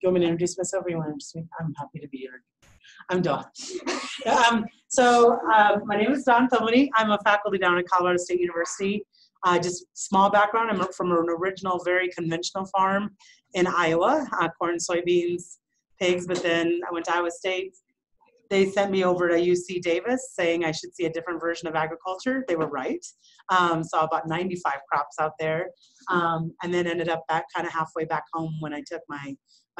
you want me to introduce myself or you want to introduce me? I'm happy to be here. I'm Dawn. My name is Dawn Thilmany. I'm a faculty down at Colorado State University. Just small background, I'm from an original, very conventional farm in Iowa, corn, soybeans, pigs, but then I went to Iowa State. They sent me over to UC Davis saying I should see a different version of agriculture. They were right. Saw about 95 crops out there, and then ended up back kind of halfway back home when I took my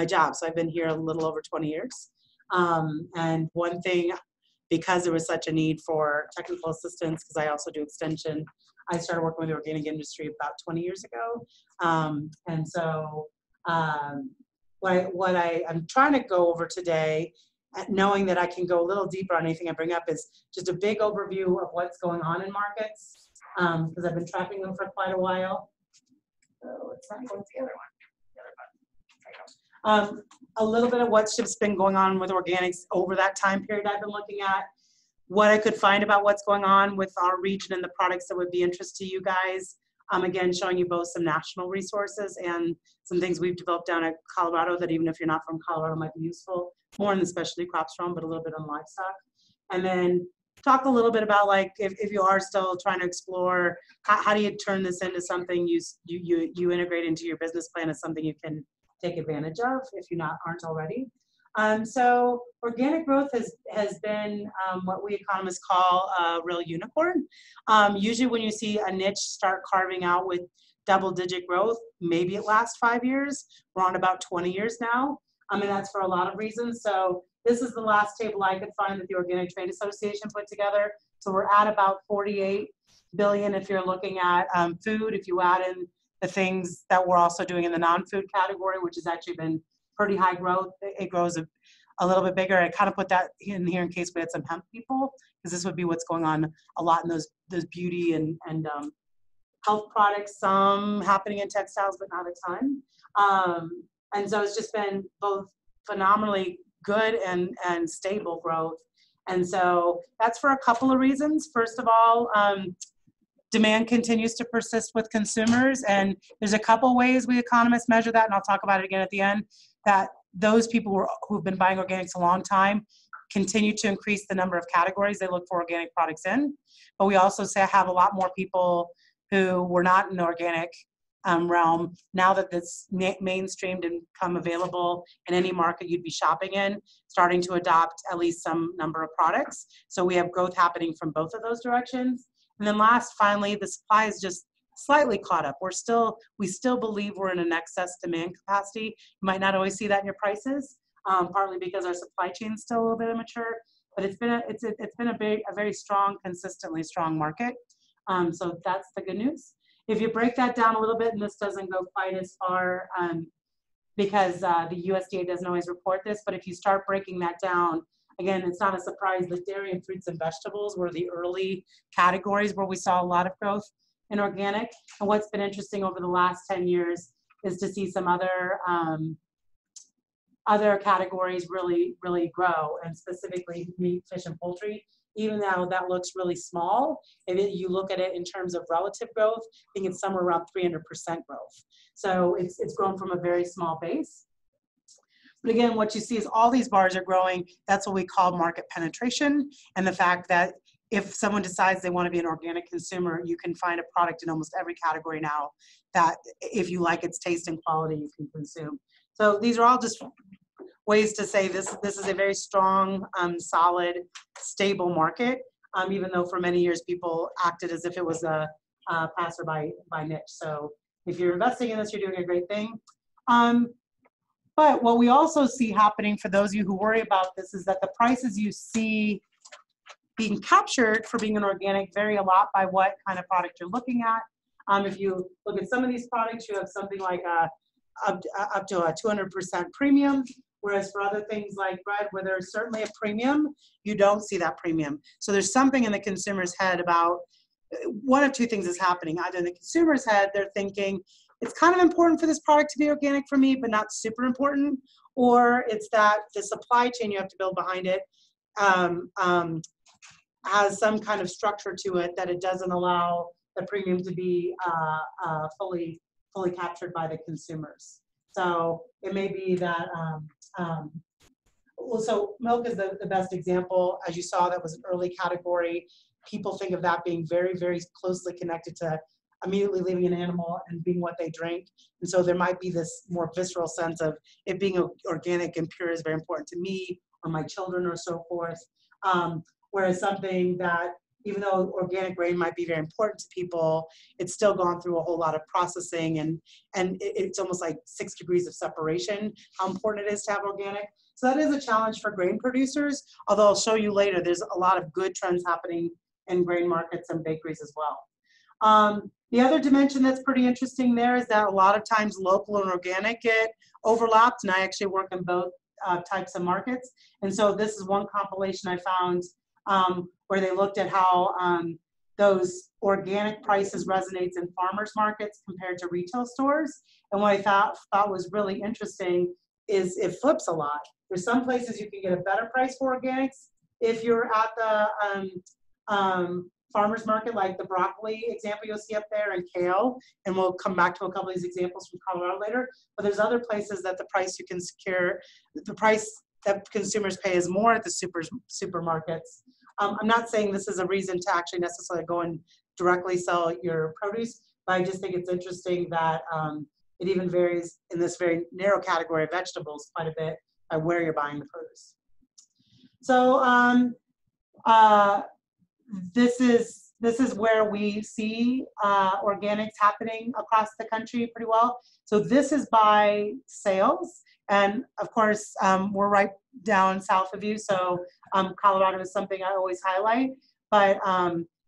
job. So I've been here a little over 20 years. And one thing, because there was such a need for technical assistance, because I also do extension, I started working with the organic industry about 20 years ago. What I'm trying to go over today, knowing that I can go a little deeper on anything I bring up, is just a big overview of what's going on in markets, because I've been tracking them for quite a while. So it's not going to the other one. A little bit of what's just been going on with organics over that time period I've been looking at, what I could find about what's going on with our region and the products that would be interest to you guys. Again, showing you both some national resources and some things we've developed down at Colorado that even if you're not from Colorado might be useful, more in the specialty crops realm, but a little bit on livestock. And then talk a little bit about, like, if you are still trying to explore, how do you turn this into something you integrate into your business plan as something you can take advantage of if you aren't already. So organic growth has been what we economists call a real unicorn. Usually when you see a niche start carving out with double-digit growth, maybe it lasts 5 years. We're on about 20 years now. And that's for a lot of reasons. So this is the last table I could find that the Organic Trade Association put together. So we're at about 48 billion if you're looking at food. If you add in the things that we're also doing in the non-food category, which has actually been pretty high growth. It grows a little bit bigger. I kind of put that in here in case we had some hemp people, because this would be what's going on a lot in those beauty and health products, some happening in textiles, but not a ton. And so it's just been both phenomenally good and stable growth. And so that's for a couple of reasons. First of all, demand continues to persist with consumers, and there's a couple ways we economists measure that, and I'll talk about it again at the end, that those people who've been buying organics a long time continue to increase the number of categories they look for organic products in. But we also have a lot more people who were not in the organic realm, now that it's mainstreamed and become available in any market you'd be shopping in, starting to adopt at least some number of products. So we have growth happening from both of those directions. And then finally, the supply is just slightly caught up. We still believe we're in an excess demand capacity. You might not always see that in your prices, partly because our supply chain is still a little bit immature, but it's been a very strong, consistently strong market. So that's the good news. If you break that down a little bit, and this doesn't go quite as far because the USDA doesn't always report this, but if you start breaking that down, again, it's not a surprise that dairy and fruits and vegetables were the early categories where we saw a lot of growth in organic. And what's been interesting over the last 10 years is to see some other categories really grow, and specifically meat, fish, and poultry. Even though that looks really small, if you look at it in terms of relative growth, I think it's somewhere around 300% growth. So it's grown from a very small base. But again, what you see is all these bars are growing. That's what we call market penetration, and the fact that if someone decides they want to be an organic consumer, you can find a product in almost every category now that, if you like its taste and quality, you can consume. So these are all just ways to say this is a very strong, solid, stable market, even though for many years people acted as if it was a passerby niche. So if you're investing in this, you're doing a great thing. But what we also see happening for those of you who worry about this is that the prices you see being captured for being an organic vary a lot by what kind of product you're looking at. If you look at some of these products, you have something like up to a 200% premium, whereas for other things like bread, where there's certainly a premium, you don't see that premium. So there's something in the consumer's head about one of two things is happening. Either in the consumer's head, they're thinking, it's kind of important for this product to be organic for me, but not super important, or it's that the supply chain you have to build behind it has some kind of structure to it that it doesn't allow the premium to be fully captured by the consumers. So it may be that, well, so milk is the best example. As you saw, that was an early category. People think of that being very, very closely connected to immediately leaving an animal and being what they drink. And so there might be this more visceral sense of it being organic and pure is very important to me or my children or so forth. Whereas something that, even though organic grain might be very important to people, it's still gone through a whole lot of processing, and it's almost like 6 degrees of separation, how important it is to have organic. So that is a challenge for grain producers, although I'll show you later, there's a lot of good trends happening in grain markets and bakeries as well. The other dimension that's pretty interesting there is that a lot of times local and organic get overlapped, and I actually work in both types of markets. And so this is one compilation I found where they looked at how those organic prices resonates in farmers markets compared to retail stores. And what I thought was really interesting is it flips a lot. There's some places you can get a better price for organics if you're at the farmers market, like the broccoli example you'll see up there, and kale, and we'll come back to a couple of these examples from Colorado later. But there's other places that the price you can secure, the price that consumers pay is more at the supermarkets. I'm not saying this is a reason to actually necessarily go and directly sell your produce, but I just think it's interesting that it even varies in this very narrow category of vegetables quite a bit by where you're buying the produce. So this is where we see organics happening across the country pretty well. So this is by sales. And of course, we're right down south of you. So Colorado is something I always highlight. But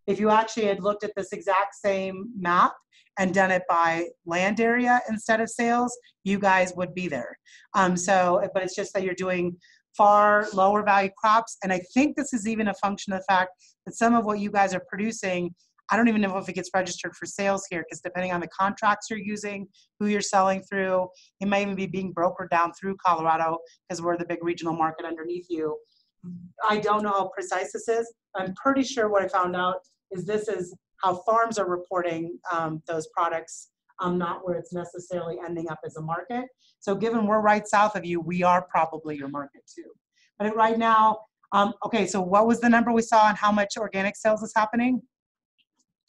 if you actually had looked at this exact same map and done it by land area instead of sales, you guys would be there. But it's just that you're doing far lower value crops. And I think this is even a function of the fact that some of what you guys are producing, I don't even know if it gets registered for sales here, because depending on the contracts you're using, who you're selling through, it may even be being brokered down through Colorado because we're the big regional market underneath you. I don't know how precise this is. I'm pretty sure what I found out is this is how farms are reporting those products, not where it's necessarily ending up as a market. So given we're right south of you, we are probably your market too. But right now, okay, so what was the number we saw on how much organic sales is happening?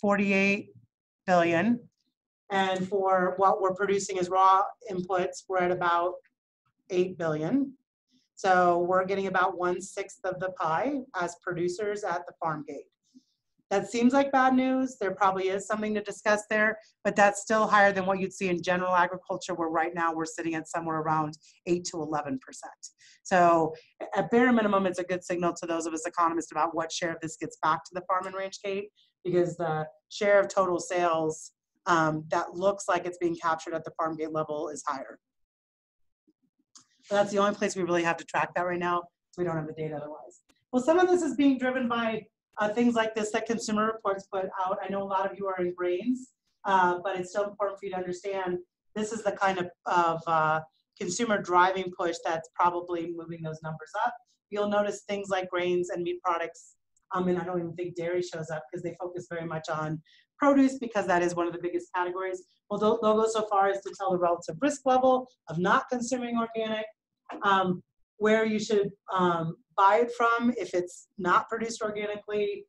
48 billion. And for what we're producing as raw inputs, we're at about 8 billion. So we're getting about 1/6 of the pie as producers at the farm gate. That seems like bad news. There probably is something to discuss there, but that's still higher than what you'd see in general agriculture, where right now we're sitting at somewhere around 8 to 11%. So at bare minimum, it's a good signal to those of us economists about what share of this gets back to the farm and ranch gate, because the share of total sales that looks like it's being captured at the farm gate level is higher. But that's the only place we really have to track that right now, so we don't have the data otherwise. Well, some of this is being driven by things like this that Consumer Reports put out. I know a lot of you are in grains, but it's still important for you to understand this is the kind of consumer driving push that's probably moving those numbers up. You'll notice things like grains and meat products. And I don't even think dairy shows up because they focus very much on produce, because that is one of the biggest categories. Well, they'll go so far as to tell the relative risk level of not consuming organic, where you should buy it from if it's not produced organically,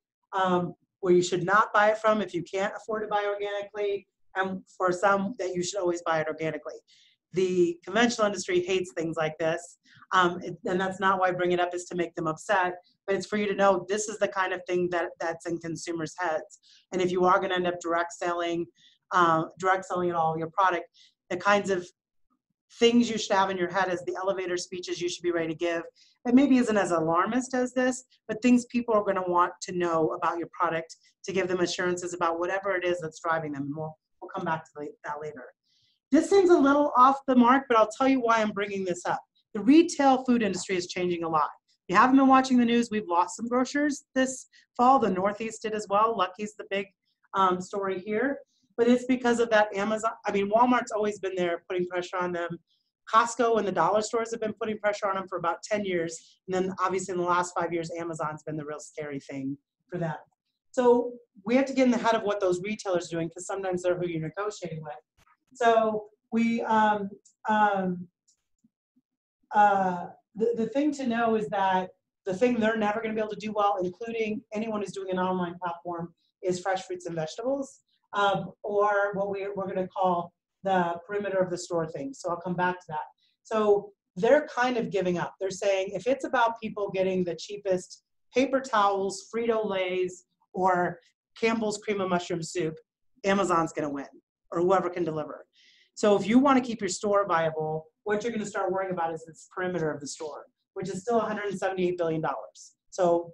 where you should not buy it from if you can't afford to buy organically, and for some that you should always buy it organically. The conventional industry hates things like this, and that's not why I bring it up, is to make them upset, but it's for you to know this is the kind of thing that's in consumers' heads. And if you are going to end up direct selling at all your product, the kinds of things you should have in your head as the elevator speeches you should be ready to give, that maybe isn't as alarmist as this, but things people are going to want to know about your product to give them assurances about whatever it is that's driving them. And we'll come back to that later. This seems a little off the mark, but I'll tell you why I'm bringing this up. The retail food industry is changing a lot. If you haven't been watching the news, we've lost some grocers this fall. The Northeast did as well. Lucky's the big story here. But it's because of that Amazon. I mean, Walmart's always been there putting pressure on them. Costco and the dollar stores have been putting pressure on them for about 10 years. And then obviously in the last 5 years, Amazon's been the real scary thing for them. So we have to get in the head of what those retailers are doing, because sometimes they're who you're negotiating with. So we the thing to know is that the thing they're never going to be able to do well, including anyone who's doing an online platform, is fresh fruits and vegetables, or what we're going to call the perimeter of the store thing. So I'll come back to that. So they're kind of giving up. They're saying if it's about people getting the cheapest paper towels, Frito-Lays, or Campbell's cream of mushroom soup, Amazon's going to win, or whoever can deliver. So if you want to keep your store viable, what you're going to start worrying about is this perimeter of the store, which is still $178 billion. So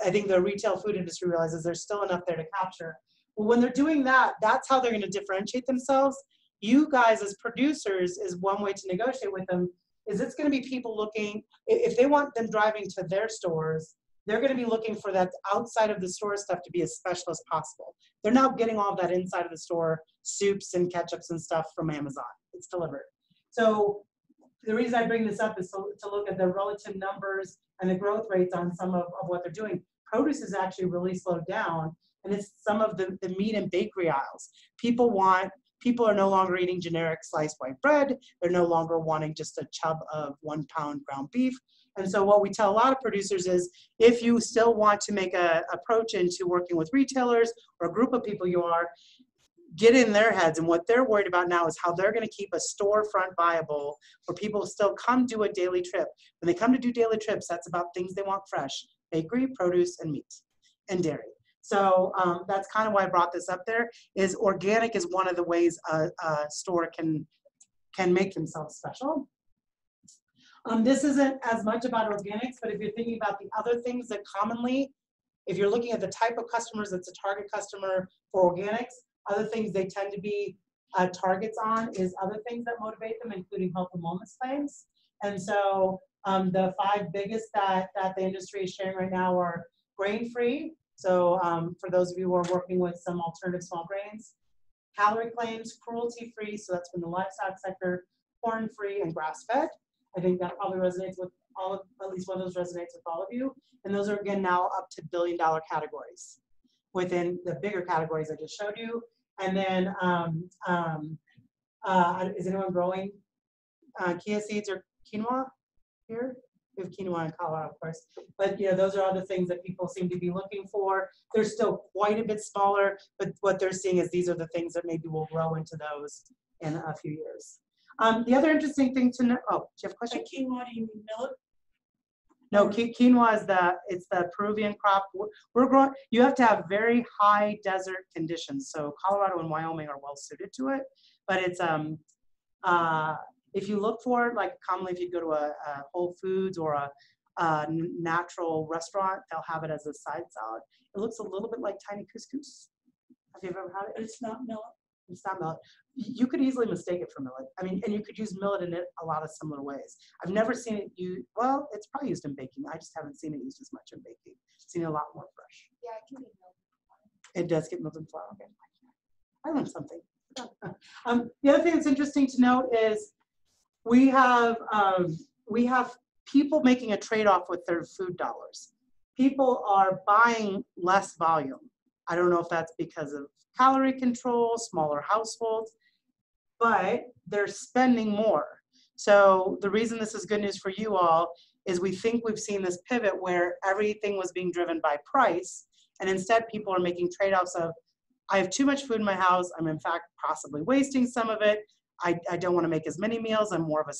I think the retail food industry realizes there's still enough there to capture. Well, when they're doing that, that's how they're going to differentiate themselves. You guys as producers is one way to negotiate with them, is it's going to be people looking, if they want them driving to their stores, they're going to be looking for that outside of the store stuff to be as special as possible. They're now getting all of that inside of the store, soups and ketchups and stuff from Amazon. It's delivered. So the reason I bring this up is to look at the relative numbers and the growth rates on some of what they're doing. Produce has actually really slowed down, and it's some of the meat and bakery aisles. People are no longer eating generic sliced white bread. They're no longer wanting just a chub of 1 pound ground beef. And so what we tell a lot of producers is, if you still want to make a approach into working with retailers or a group of people get in their heads, and what they're worried about now is how they're going to keep a storefront viable where people still come do a daily trip. When they come to do daily trips, that's about things they want fresh: bakery, produce, and meat, and dairy. So that's kind of why I brought this up there, is organic is one of the ways a store can make themselves special. This isn't as much about organics, but if you're thinking about the other things that commonly, if you're looking at the type of customers that's a target customer for organics, other things they tend to be targets on is other things that motivate them, including health and wellness claims. And so the 5 biggest that the industry is sharing right now are grain-free. So for those of you who are working with some alternative small grains, calorie claims, cruelty-free, so that's from the livestock sector, corn-free, and grass-fed. I think that probably resonates with at least one of those resonates with all of you. And those are, again, now up to billion-dollar categories within the bigger categories I just showed you. And then, is anyone growing chia seeds or quinoa here? We have quinoa in Colorado, of course. But those are other things that people seem to be looking for. They're still quite a bit smaller, but what they're seeing is these are the things that maybe will grow into those in a few years. The other interesting thing to know, oh, do you have a question? By quinoa, do you mean millet? No, quinoa is the Peruvian crop. We're growing. You have to have very high desert conditions. So Colorado and Wyoming are well suited to it. But it's if you look for it, like commonly if you go to a Whole Foods or a natural restaurant, they'll have it as a side salad. It looks a little bit like tiny couscous. Have you ever had it? It's not millet. It's not millet. You could easily mistake it for millet. I mean, and you could use millet in it a lot of similar ways. I've never seen it used, well, it's probably used in baking. I just haven't seen it used as much in baking. I've seen it a lot more fresh. Yeah, I can get millet. It does get milk and flour. Okay. I learned something. The other thing that's interesting to note is we have people making a trade-off with their food dollars. People are buying less volume. I don't know if that's because of calorie control, smaller households, but they're spending more. So the reason this is good news for you all is we think we've seen this pivot where everything was being driven by price, and instead people are making trade-offs of, I have too much food in my house, I'm in fact possibly wasting some of it, I don't want to make as many meals, I'm more of a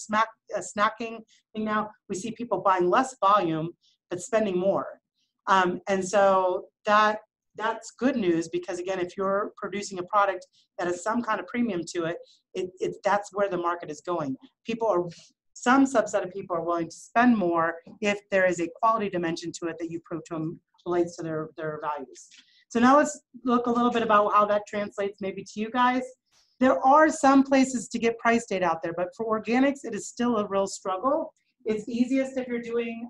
snacking thing now. We see people buying less volume, but spending more. And so that's good news, because again, if you're producing a product that has some kind of premium to it, that's where the market is going. Some subset of people are willing to spend more if there is a quality dimension to it that you prove to them relates to their values. So now let's look a little bit about how that translates maybe to you guys. There are some places to get price data out there, but for organics, it is still a real struggle. It's easiest if you're doing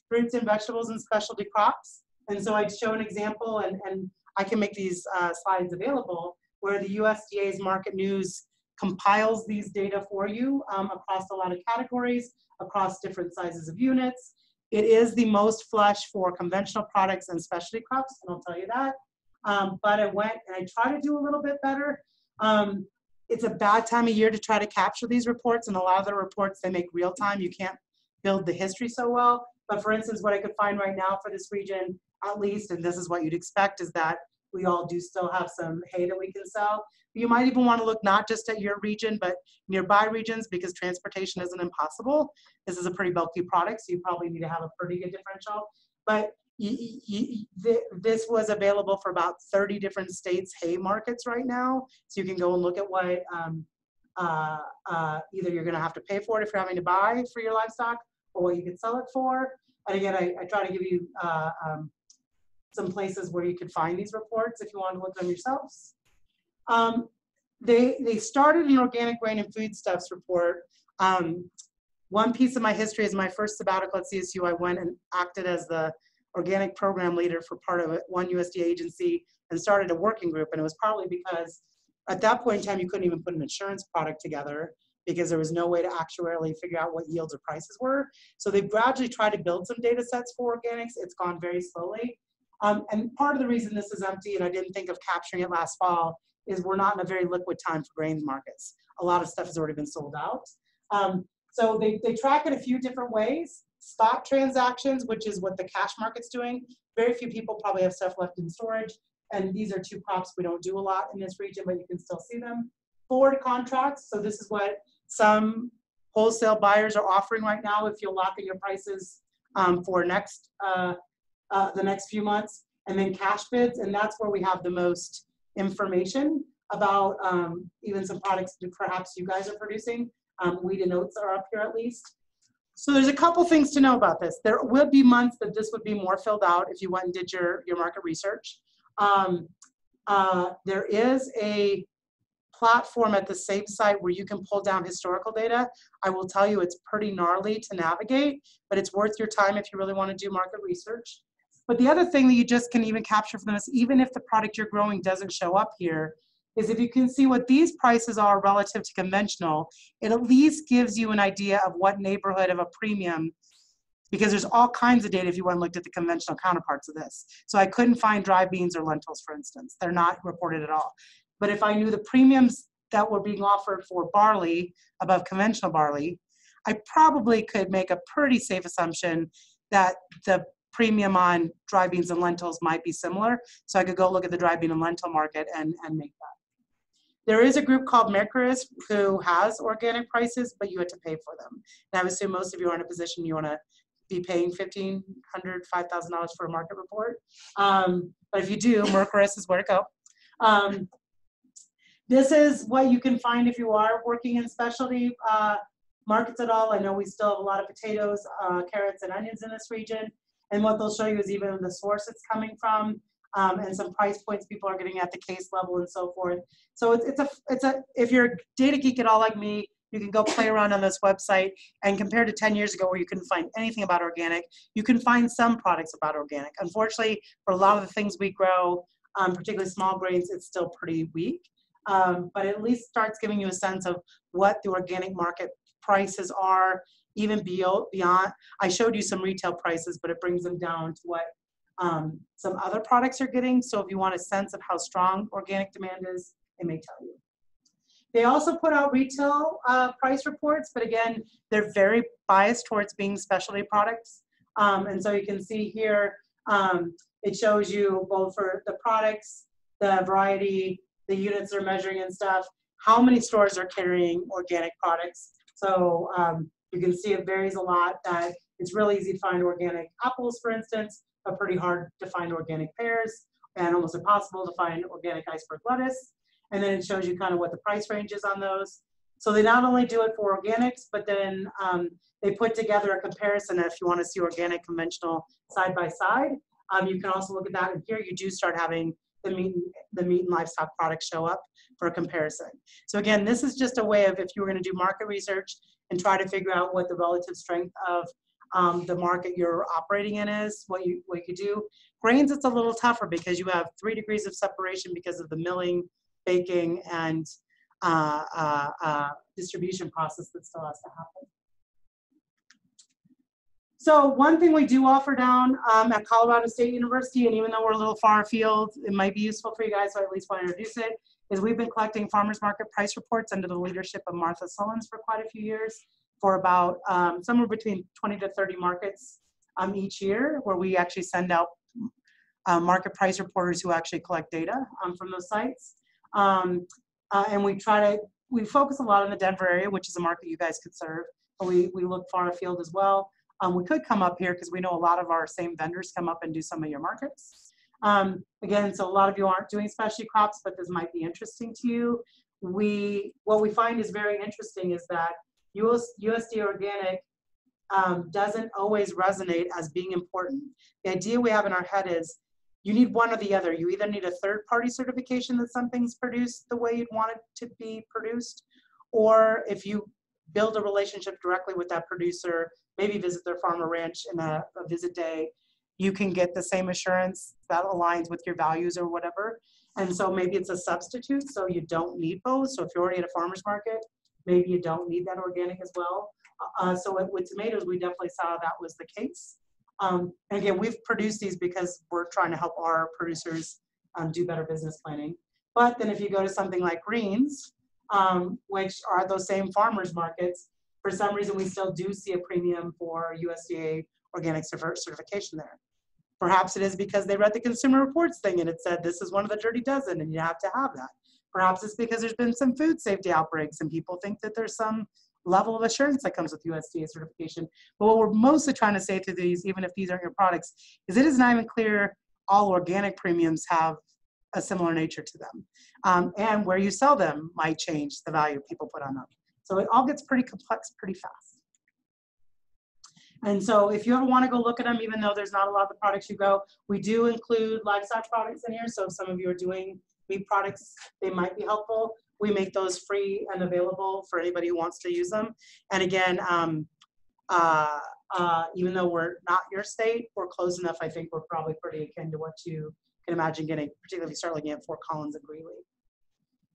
fruits and vegetables and specialty crops. And so I'd show an example, and I can make these slides available, where the USDA's Market News compiles these data for you across a lot of categories, across different sizes of units. It is the most flush for conventional products and specialty crops, and I'll tell you that. But I went and I tried to do a little bit better. it's a bad time of year to try to capture these reports, and a lot of the reports they make real time. You can't build the history so well. But for instance, what I could find right now for this region, at least, and this is what you'd expect, is that we all do still have some hay that we can sell. You might even want to look not just at your region, but nearby regions, because transportation isn't impossible. This is a pretty bulky product, so you probably need to have a pretty good differential. But this was available for about 30 different states' hay markets right now. So you can go and look at what either you're going to have to pay for it if you're having to buy for your livestock, or what you can sell it for. And again, I try to give you some places where you could find these reports if you want to look at them yourselves. They started an organic grain and foodstuffs report. One piece of my history is my first sabbatical at CSU. I went and acted as the organic program leader for part of one USDA agency and started a working group. And it was probably because at that point in time, you couldn't even put an insurance product together because there was no way to actuarially figure out what yields or prices were. So they've gradually tried to build some data sets for organics. It's gone very slowly. And part of the reason this is empty, and I didn't think of capturing it last fall, is we're not in a very liquid time for grains markets. A lot of stuff has already been sold out. So they track it a few different ways. Spot transactions, which is what the cash market's doing. Very few people probably have stuff left in storage. And these are two crops we don't do a lot in this region, but you can still see them. Forward contracts, so this is what some wholesale buyers are offering right now if you'll lock in your prices for the next few months. And then cash bids, and that's where we have the most information about even some products that perhaps you guys are producing. Wheat and oats are up here at least. So there's a couple things to know about this. There will be months that this would be more filled out if you went and did your market research. There is a platform at the same site where you can pull down historical data. I will tell you it's pretty gnarly to navigate, but it's worth your time if you really want to do market research. But the other thing that you just can even capture from this, even if the product you're growing doesn't show up here, is if you can see what these prices are relative to conventional, it at least gives you an idea of what neighborhood of a premium, because there's all kinds of data if you went and looked at the conventional counterparts of this. So I couldn't find dry beans or lentils, for instance. They're not reported at all. But if I knew the premiums that were being offered for barley above conventional barley, I probably could make a pretty safe assumption that the premium on dry beans and lentils might be similar. So I could go look at the dry bean and lentil market and make that. There is a group called Mercuris who has organic prices, but you have to pay for them. And I assume most of you are in a position you want to be paying $1,500, $5,000 for a market report. But if you do, Mercuris is where to go. This is what you can find if you are working in specialty markets at all. I know we still have a lot of potatoes, carrots, and onions in this region. And what they'll show you is even the source it's coming from, and some price points people are getting at the case level and so forth. So if you're a data geek at all like me, you can go play around on this website, and compared to 10 years ago where you couldn't find anything about organic, you can find some products about organic. Unfortunately, for a lot of the things we grow, particularly small grains, it's still pretty weak. But it at least starts giving you a sense of what the organic market prices are, even beyond. I showed you some retail prices, but it brings them down to what some other products are getting. So if you want a sense of how strong organic demand is, it may tell you. They also put out retail price reports, but again, they're very biased towards being specialty products. And so you can see here, it shows you both for the products, the variety, the units they're measuring and stuff, how many stores are carrying organic products. So you can see it varies a lot. That it's really easy to find organic apples, for instance, but pretty hard to find organic pears, and almost impossible to find organic iceberg lettuce. And then it shows you kind of what the price range is on those. So they not only do it for organics, but then they put together a comparison. If you want to see organic, conventional side by side, you can also look at that. And here you do start having the meat and livestock products show up for a comparison. So again, this is just a way of, if you were going to do market research and try to figure out what the relative strength of the market you're operating in is, what you could do. Grains, it's a little tougher because you have 3 degrees of separation because of the milling, baking, and distribution process that still has to happen. So one thing we do offer down at Colorado State University, and even though we're a little far afield, it might be useful for you guys, so I at least want to introduce it, is we've been collecting farmers market price reports under the leadership of Martha Sullins for quite a few years, for about somewhere between 20 to 30 markets each year, where we actually send out market price reporters who actually collect data from those sites. And we focus a lot in the Denver area, which is a market you guys could serve, but we look far afield as well. We could come up here because we know a lot of our same vendors come up and do some of your markets. Again, so a lot of you aren't doing specialty crops, but this might be interesting to you. What we find is very interesting is that USDA organic doesn't always resonate as being important. The idea we have in our head is you need one or the other. You either need a third-party certification that something's produced the way you'd want it to be produced, or if you build a relationship directly with that producer, maybe visit their farm or ranch in a visit day, you can get the same assurance that aligns with your values or whatever. And so maybe it's a substitute, so you don't need both. So if you're already at a farmer's market, maybe you don't need that organic as well. So with tomatoes, we definitely saw that was the case. And again, we've produced these because we're trying to help our producers do better business planning. But then if you go to something like greens, which are those same farmers markets, for some reason we still do see a premium for USDA organic certification there. Perhaps it is because they read the Consumer Reports thing and it said this is one of the dirty dozen and you have to have that. Perhaps it's because there's been some food safety outbreaks and people think that there's some level of assurance that comes with USDA certification. But what we're mostly trying to say through these, even if these aren't your products, is it is not even clear all organic premiums have a similar nature to them. And where you sell them might change the value people put on them. So it all gets pretty complex pretty fast. And so if you ever want to go look at them, even though there's not a lot of the products you go, we do include livestock products in here. So if some of you are doing meat products, they might be helpful. We make those free and available for anybody who wants to use them. And again, even though we're not your state, we're close enough. I think we're probably pretty akin to what you can imagine getting, particularly if you start looking at Fort Collins and Greeley.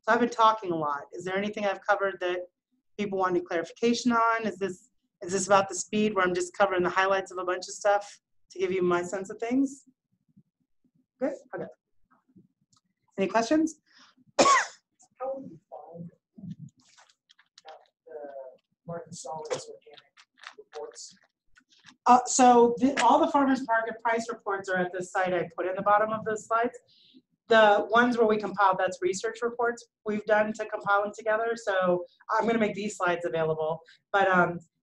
So I've been talking a lot. Is there anything I've covered that people want any clarification on? Is this about the speed where I'm just covering the highlights of a bunch of stuff to give you my sense of things? Good, okay. Any questions? How would you find the Martin Solid's organic reports? All the farmers market price reports are at this site I put in the bottom of the slides. The ones where we compile, that's research reports we've done to compile them together. So I'm going to make these slides available, but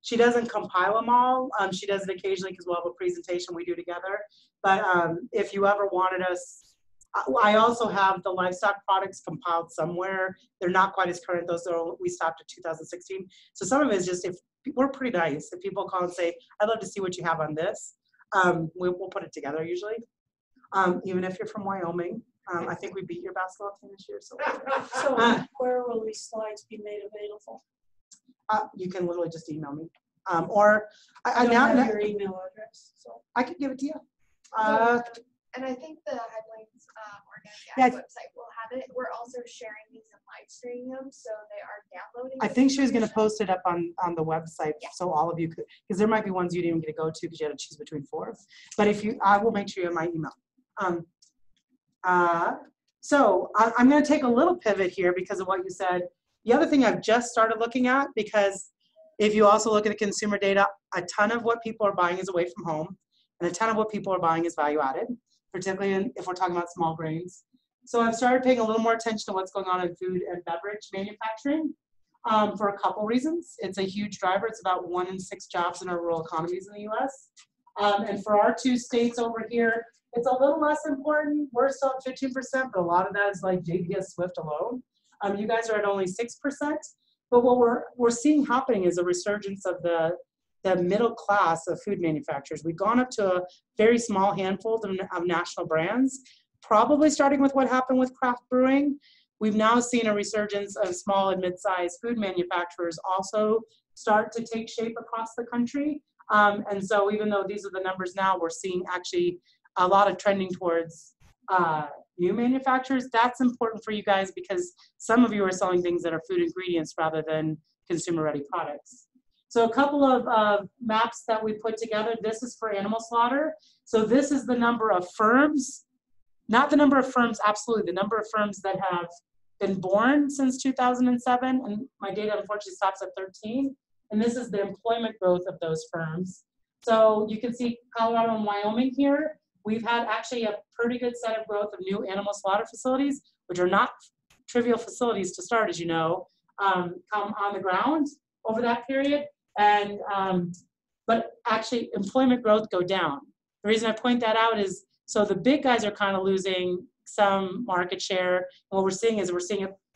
she doesn't compile them all. She does it occasionally because we'll have a presentation we do together. But if you ever wanted us, I also have the livestock products compiled somewhere. They're not quite as current. Those are, we stopped at 2016. So some of it is just, if we're pretty nice. If people call and say, I'd love to see what you have on this, we'll put it together usually. Even if you're from Wyoming. I think we beat your basketball team this year. So, Where will these slides be made available? you can literally just email me. Or I don't have your email address. So I could give it to you. And I think the Headlines Organic Yeah, Ag website will have it. We're also sharing these and live streaming them, so they are downloading. I think she was going to post it up on the website, yeah, so all of you could, because there might be ones you didn't even get to go to because you had to choose between 4. But if you, I will make sure you have my email. So I'm going to take a little pivot here because of what you said. The other thing I've just started looking at, because if you also look at the consumer data, a ton of what people are buying is away from home, and a ton of what people are buying is value added, particularly if we're talking about small grains. So I've started paying a little more attention to what's going on in food and beverage manufacturing for a couple reasons. It's a huge driver. It's about 1 in 6 jobs in our rural economies in the US. And for our 2 states over here, it's a little less important. We're still at 15%, but a lot of that is like JBS Swift alone. You guys are at only 6%. But what we're seeing happening is a resurgence of the middle class of food manufacturers. We've gone up to a very small handful of national brands, probably starting with what happened with craft brewing. We've now seen a resurgence of small and mid-sized food manufacturers also start to take shape across the country. And so even though these are the numbers now, we're seeing actually a lot of trending towards new manufacturers. That's important for you guys because some of you are selling things that are food ingredients rather than consumer-ready products. So a couple of maps that we put together. This is for animal slaughter. So this is the number of firms, not the number of firms, absolutely, the number of firms that have been born since 2007, and my data unfortunately stops at 13. And this is the employment growth of those firms. So you can see Colorado and Wyoming here. We've had actually a pretty good set of growth of new animal slaughter facilities, which are not trivial facilities to start, as you know, come on the ground over that period. And but actually employment growth go down. The reason I point that out is, so the big guys are kind of losing some market share. And what we're seeing is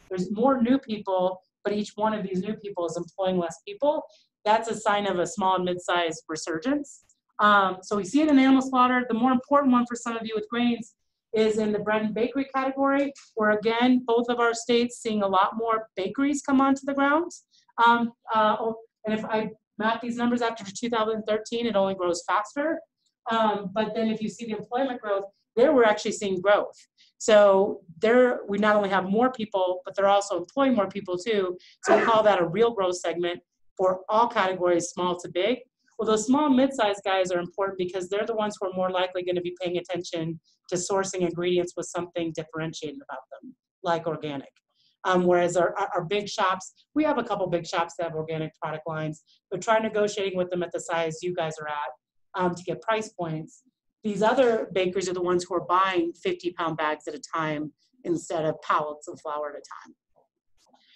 there's more new people, but each one of these new people is employing less people. That's a sign of a small and mid-sized resurgence. So we see it in animal slaughter. The more important one for some of you with grains is in the bread and bakery category, where again, both of our states seeing a lot more bakeries come onto the ground. And if I map these numbers after 2013, it only grows faster. But then if you see the employment growth, there we're actually seeing growth. So there we not only have more people, but they're also employing more people too. So we call that a real growth segment for all categories, small to big. Well, those small mid-sized guys are important because they're the ones who are more likely going to be paying attention to sourcing ingredients with something differentiated about them, like organic. Whereas our big shops, we have a couple big shops that have organic product lines, but try negotiating with them at the size you guys are at to get price points. These other bakeries are the ones who are buying 50-pound bags at a time instead of pallets of flour at a time.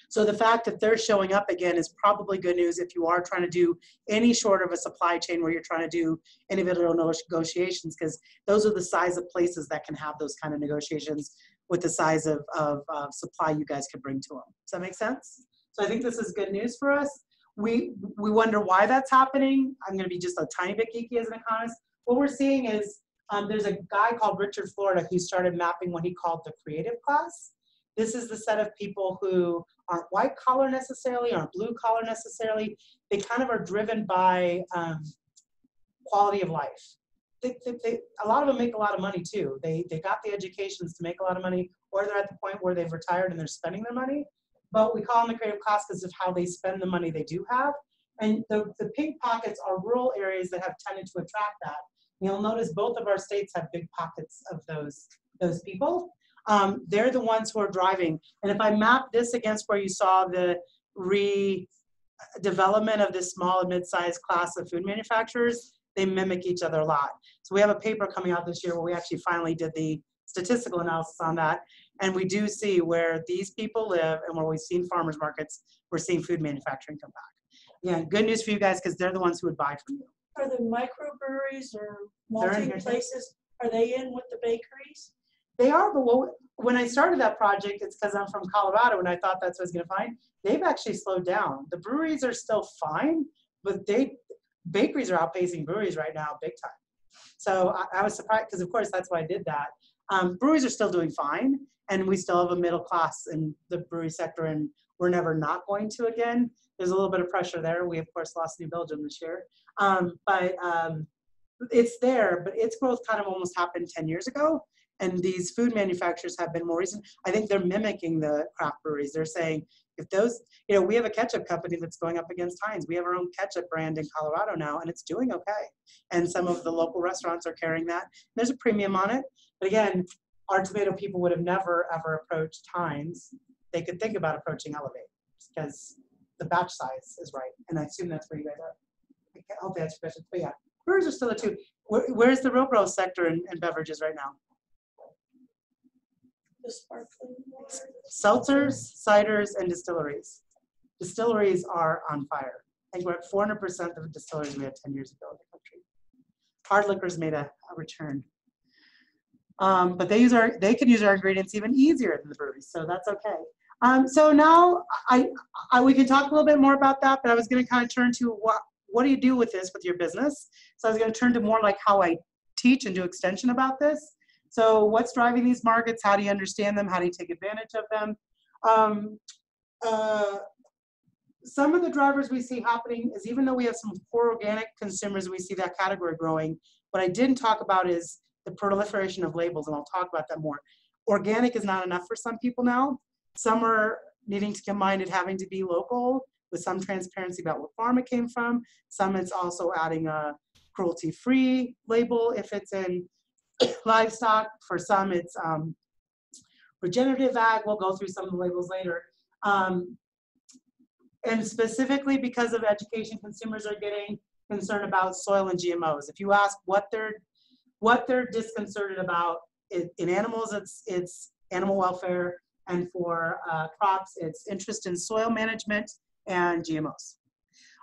So the fact that they're showing up again is probably good news if you are trying to do any sort of a supply chain where you're trying to do individual negotiations, because those are the size of places that can have those kind of negotiations with the size of supply you guys could bring to them. Does that make sense? So I think this is good news for us. We wonder why that's happening. I'm going to be just a tiny bit geeky as an economist. What we're seeing is there's a guy called Richard Florida who started mapping what he called the creative class. This is the set of people who aren't white collar necessarily, aren't blue collar necessarily. They kind of are driven by quality of life. A lot of them make a lot of money too. They got the educations to make a lot of money, or they're at the point where they've retired and they're spending their money. But we call them the creative class because of how they spend the money they do have. And the pink pockets are rural areas that have tended to attract that. You'll notice both of our states have big pockets of those people. They're the ones who are driving. And if I map this against where you saw the redevelopment of this small and mid-sized class of food manufacturers, they mimic each other a lot. So we have a paper coming out this year where we actually finally did the statistical analysis on that. And we do see where these people live and where we've seen farmers markets, we're seeing food manufacturing come back. Yeah, good news for you guys because they're the ones who would buy from you. Are the microbreweries or malting places, are they in with the bakeries? They are, but when I started that project, it's because I'm from Colorado and I thought that's what I was going to find. They've actually slowed down. The breweries are still fine, but bakeries are outpacing breweries right now big time. So I was surprised because, of course, that's why I did that. Breweries are still doing fine, and we still have a middle class in the brewery sector, and we're never not going to again. There's a little bit of pressure there. We, of course, lost New Belgium this year. But it's there, but its growth kind of almost happened 10 years ago. And these food manufacturers have been more recent. I think they're mimicking the craft breweries. They're saying, if those, we have a ketchup company that's going up against Heinz. We have our own ketchup brand in Colorado now, and it's doing okay. And some of the local restaurants are carrying that. There's a premium on it. But again, our tomato people would have never, ever approached Heinz. They could think about approaching Elevate because the batch size is right. And I assume that's where you guys are. I hope that's your question. But yeah, breweries are still the two. Where's the real growth sector in beverages right now? The sparkling water. Seltzers, ciders, and distilleries. Distilleries are on fire. I think we're at 400% of the distilleries we had 10 years ago in the country. Hard liquors made a return. But they can use our ingredients even easier than the breweries, so that's okay. So now we can talk a little bit more about that, but I was going to kind of turn to what do you do with this with your business? So I was going to turn to more like how I teach and do extension about this. So what's driving these markets? How do you understand them? How do you take advantage of them? Some of the drivers we see happening is even though we have some poor organic consumers, we see that category growing. What I didn't talk about is the proliferation of labels, and I'll talk about that more. Organic is not enough for some people now. Some are needing to combine it having to be local with some transparency about what farm it came from. Some it's also adding a cruelty-free label if it's in livestock. For some it's regenerative ag, we'll go through some of the labels later. And specifically because of education, consumers are getting concerned about soil and GMOs. If you ask what they're disconcerted about, in animals, it's animal welfare, and for crops, it's interest in soil management and GMOs.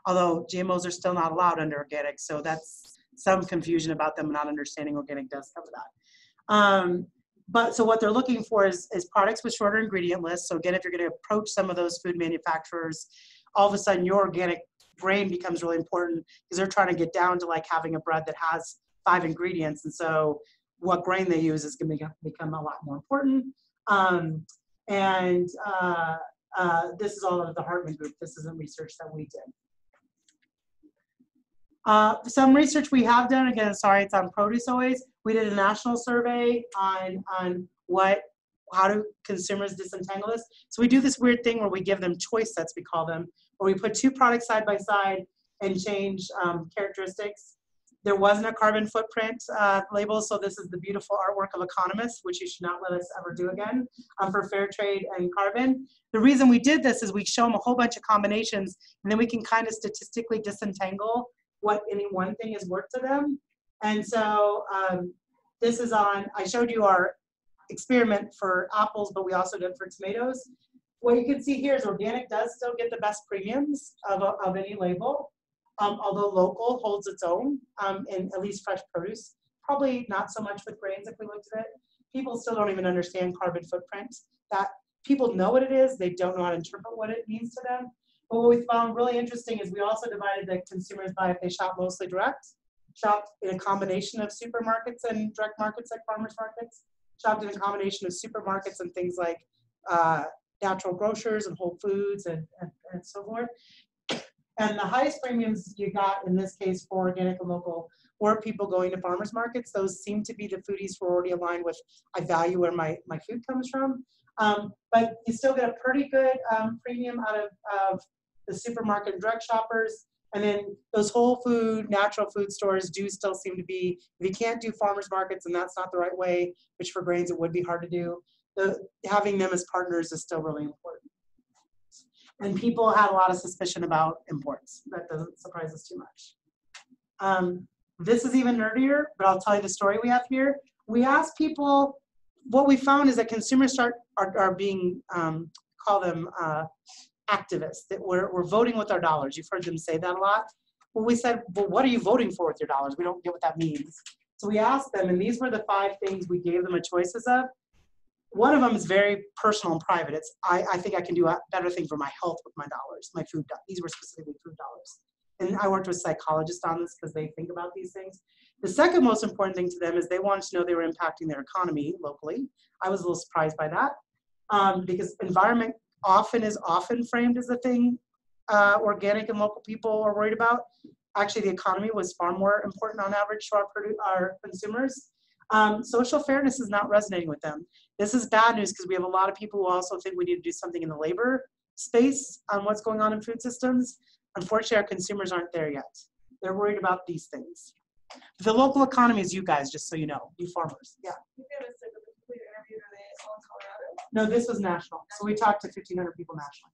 Although GMOs are still not allowed under organic, so that's some confusion about them not understanding organic does cover that. But so what they're looking for is products with shorter ingredient lists. So again, if you're going to approach some of those food manufacturers, all of a sudden your organic grain becomes really important because they're trying to get down to like having a bread that has 5 ingredients. And so what grain they use is going to become a lot more important. This is all of the Hartman Group. This isn't research that we did. Some research we have done, again, sorry, it's on produce always. We did a national survey on how do consumers disentangle this. So we do this weird thing where we give them choice sets, we call them, where we put 2 products side by side and change characteristics. There wasn't a carbon footprint label, so this is the beautiful artwork of Economist, which you should not let us ever do again, for fair trade and carbon. The reason we did this is we show them a whole bunch of combinations, and then we can kind of statistically disentangle what any one thing is worth to them. And so this is on, I showed you our experiment for apples, but we also did it for tomatoes. What you can see here is organic does still get the best premiums of any label, although local holds its own in at least fresh produce. Probably not so much with grains if we looked at it. People still don't even understand carbon footprint. That people know what it is, they don't know how to interpret what it means to them. But what we found really interesting is we also divided the consumers by if they shop mostly direct, shopped in a combination of supermarkets and direct markets like farmers markets, shopped in a combination of supermarkets and things like natural grocers and Whole Foods and so forth. And the highest premiums you got in this case for organic and local were people going to farmers markets. Those seem to be the foodies who are already aligned with, I value where my food comes from. But you still get a pretty good premium out of the supermarket and direct shoppers. And then those whole food, natural food stores do still seem to be, if you can't do farmers markets and that's not the right way, which for grains it would be hard to do, having them as partners is still really important. And people have a lot of suspicion about imports. That doesn't surprise us too much. This is even nerdier, but I'll tell you the story we have here. We asked people, what we found is that consumers are being, call them activists, that we're voting with our dollars. You've heard them say that a lot. Well, we said, well, what are you voting for with your dollars? We don't get what that means. So we asked them, and these were the 5 things we gave them a choices of. One of them is very personal and private. It's, I think I can do a better thing for my health with my dollars, my food dollars. These were specifically food dollars. And I worked with psychologists on this because they think about these things. The second most important thing to them is they wanted to know they were impacting their economy locally. I was a little surprised by that because environment is often framed as a thing organic and local people are worried about. Actually, the economy was far more important on average to our consumers. Social fairness is not resonating with them. This is bad news because we have a lot of people who also think we need to do something in the labor space on what's going on in food systems. Unfortunately, our consumers aren't there yet. They're worried about these things. The local economy is you guys, just so you know, you farmers. Yeah. You gave us a complete interview today. It's all in Colorado. No, this was national. So we talked to 1,500 people nationally.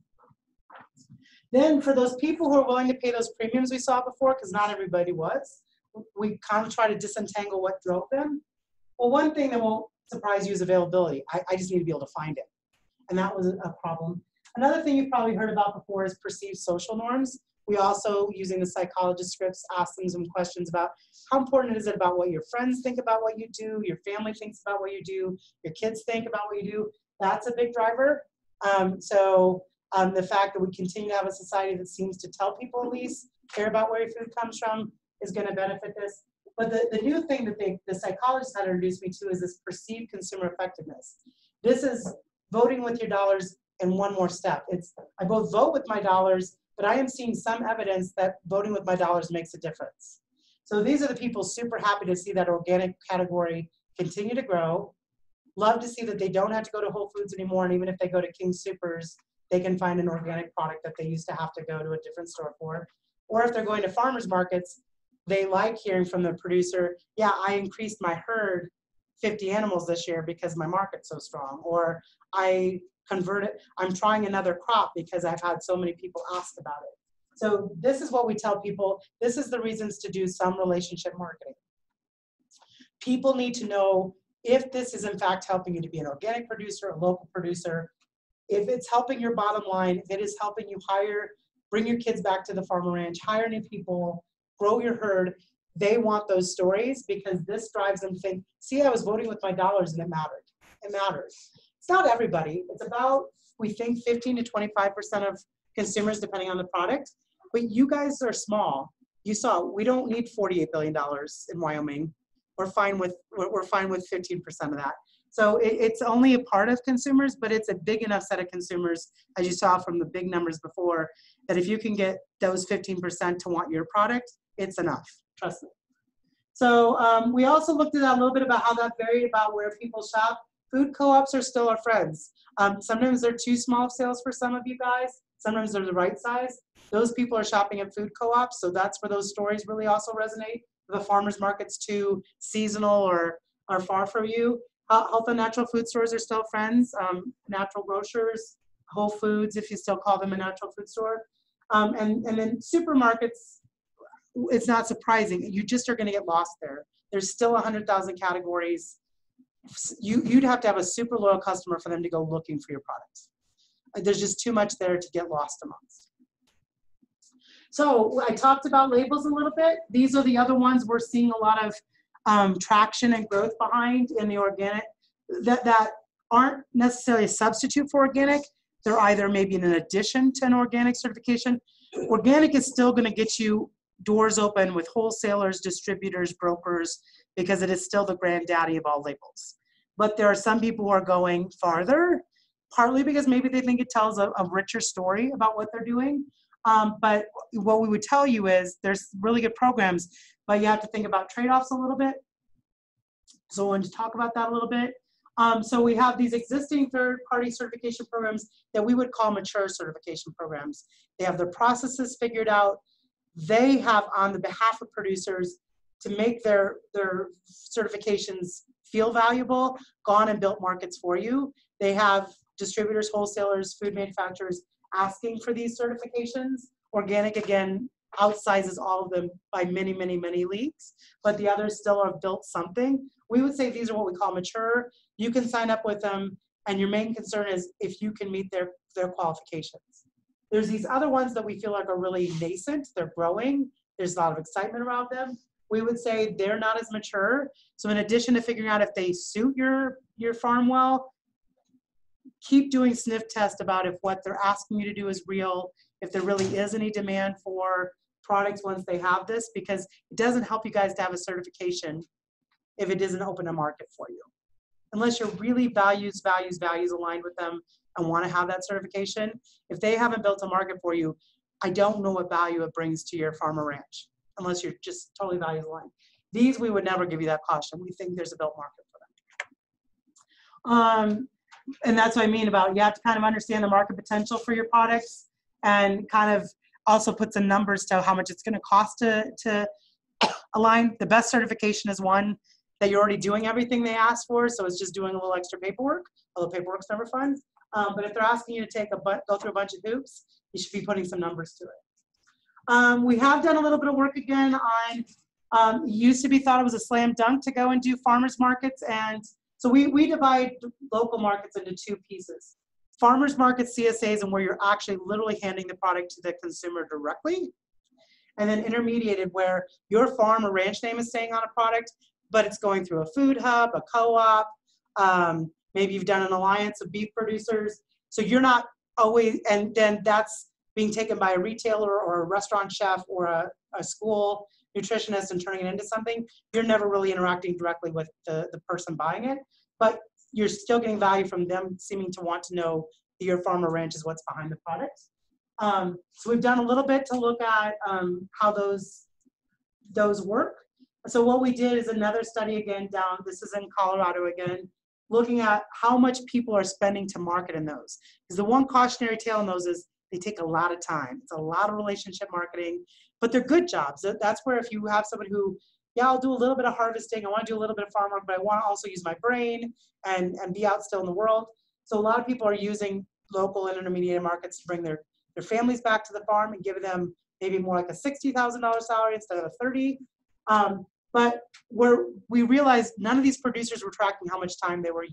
Then for those people who are willing to pay those premiums we saw before, because not everybody was, we kind of try to disentangle what drove them. Well, one thing that won't surprise you is availability. I just need to be able to find it. And that was a problem. Another thing you've probably heard about before is perceived social norms. We also, using the psychologist scripts, asked them some questions about how important is it about what your friends think about what you do, your family thinks about what you do, your kids think about what you do. That's a big driver. The fact that we continue to have a society that seems to tell people at least care about where your food comes from is going to benefit this. But the new thing that the psychologists had introduced me to is this perceived consumer effectiveness. This is voting with your dollars in one more step. It's I both vote with my dollars, but I am seeing some evidence that voting with my dollars makes a difference. So these are the people super happy to see that organic category continue to grow. Love to see that they don't have to go to Whole Foods anymore, and even if they go to King Soopers, they can find an organic product that they used to have to go to a different store for. Or if they're going to farmers markets, they like hearing from the producer, yeah, I increased my herd 50 animals this year because my market's so strong, or I'm trying another crop because I've had so many people ask about it. So this is what we tell people. This is the reasons to do some relationship marketing. People need to know if this is in fact helping you to be an organic producer, a local producer, if it's helping your bottom line, if it is helping you bring your kids back to the farm or ranch, hire new people, grow your herd. They want those stories because this drives them to think, see, I was voting with my dollars and it mattered. It matters. It's not everybody. It's about, we think 15 to 25% of consumers, depending on the product. But you guys are small. You saw, we don't need $48 billion in Wyoming. We're fine with 15% of that. So it's only a part of consumers, but it's a big enough set of consumers, as you saw from the big numbers before, that if you can get those 15% to want your product, it's enough. Trust me. So we also looked at that a little bit about how that varied about where people shop. Food co-ops are still our friends. Sometimes they're too small of sales for some of you guys. Sometimes they're the right size. Those people are shopping at food co-ops, so that's where those stories really also resonate. The farmers market's too seasonal or are far from you. Health and natural food stores are still friends. Natural grocers, Whole Foods, if you still call them a natural food store. And then supermarkets, it's not surprising. You just are going to get lost there. There's still 100,000 categories. You'd have to have a super loyal customer for them to go looking for your products. There's just too much there to get lost amongst. So I talked about labels a little bit. These are the other ones we're seeing a lot of traction and growth behind in the organic that aren't necessarily a substitute for organic. They're either maybe in addition to an organic certification. Organic is still going to get you doors open with wholesalers, distributors, brokers, because it is still the granddaddy of all labels. But there are some people who are going farther, partly because maybe they think it tells a richer story about what they're doing. But what we would tell you is there's really good programs, but you have to think about trade-offs a little bit. So I wanted to talk about that a little bit. So we have these existing third-party certification programs that we would call mature certification programs. They have their processes figured out. They have, on the behalf of producers, to make their certifications feel valuable, gone and built markets for you. They have distributors, wholesalers, food manufacturers asking for these certifications. Organic, again, outsizes all of them by many, many, many leagues, but the others still have built something. We would say these are what we call mature. You can sign up with them, and your main concern is if you can meet their qualifications. There's these other ones that we feel like are really nascent. They're growing. There's a lot of excitement around them. We would say they're not as mature. So in addition to figuring out if they suit your farm well, keep doing sniff tests about if what they're asking you to do is real, if there really is any demand for products once they have this, because it doesn't help you guys to have a certification if it doesn't open a market for you. Unless you're really values aligned with them and want to have that certification, if they haven't built a market for you, I don't know what value it brings to your farm or ranch, unless you're just totally values aligned. These, we would never give you that caution. We think there's a built market for them. And that's what I mean about you have to kind of understand the market potential for your products and kind of also put some numbers to how much it's going to cost to align. The best certification is one that you're already doing everything they ask for, so it's just doing a little extra paperwork, although paperwork's never fun. But if they're asking you to go through a bunch of hoops, you should be putting some numbers to it. We have done a little bit of work again on, used to be thought it was a slam dunk to go and do farmers markets, and so we divide local markets into two pieces. Farmers market CSAs, and where you're actually literally handing the product to the consumer directly. And then intermediated, where your farm or ranch name is staying on a product, but it's going through a food hub, a co-op, maybe you've done an alliance of beef producers. So you're not always, and then that's being taken by a retailer or a restaurant chef or a school nutritionist and turning it into something. You're never really interacting directly with the person buying it, but you're still getting value from them seeming to want to know that your farm or ranch is what's behind the product. So we've done a little bit to look at how those work. So what we did is another study again down, this is in Colorado again, looking at how much people are spending to market in those. Because the one cautionary tale in those is they take a lot of time. It's a lot of relationship marketing, but they're good jobs. That's where if you have someone who yeah, I'll do a little bit of harvesting. I want to do a little bit of farm work, but I want to also use my brain and be out still in the world. So a lot of people are using local and intermediate markets to bring their families back to the farm and give them maybe more like a $60,000 salary instead of a 30. But we realized none of these producers were tracking how much time they were